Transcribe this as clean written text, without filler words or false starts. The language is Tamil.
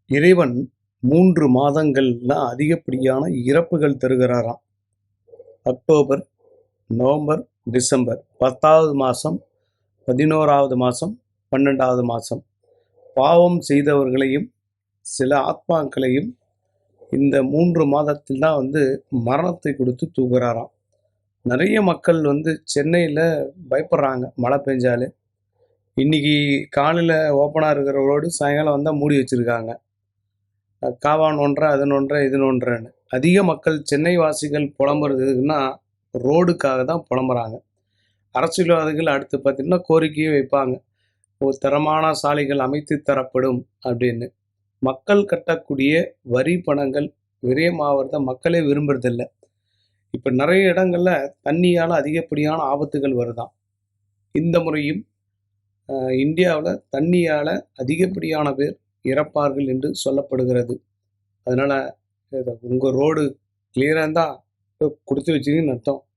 இறைவன் 3 மாதங்கள்லாம் அதிகப்படியான இறப்புகள் தருகிறாராம். October, November, December. 10வது மாசம், 11வது மாசம், 12வது மாசம். பாவம் செய்தவர்களையும் சில ஆத்மாக்களையும் இந்த 3 மாதத்தில் தான் மரணத்தை கொடுத்து தூக்குறாராம். நிறைய மக்கள் சென்னையில் பயப்படுறாங்க மழை பெஞ்சாலே. இன்னைக்கு காலையில் ஓப்பனாக இருக்கிற ரோடு சாயங்காலம் வந்தால் மூடி வச்சுருக்காங்க. காவா நோன்ற, அது நோன்ற, இது நோன்றன்னு. அதிக மக்கள் சென்னை வாசிகள் புலம்புறதுன்னா ரோடுக்காக தான் புலம்புறாங்க. அரசியல்வாதிகள் அடுத்து பார்த்திங்கன்னா கோரிக்கையை வைப்பாங்க, ஒரு தரமான சாலைகள் அமைத்து தரப்படும் அப்படின்னு. மக்கள் கட்டக்கூடிய வரி பணங்கள் விரயமாவதை மக்களே விரும்புறதில்ல. இப்போ நிறைய இடங்களில் தண்ணியால் அதிகப்படியான ஆபத்துகள் வருதாம். இந்த முறையும் இந்தியாவில் தண்ணியால் அதிகப்படியான பேர் இறப்பார்கள் என்று சொல்லப்படுகிறது. அதனால் உங்கள் ரோடு கிளியராக இருந்தால் கொடுத்து வச்சுக்கிங்கன்னு அர்த்தம்.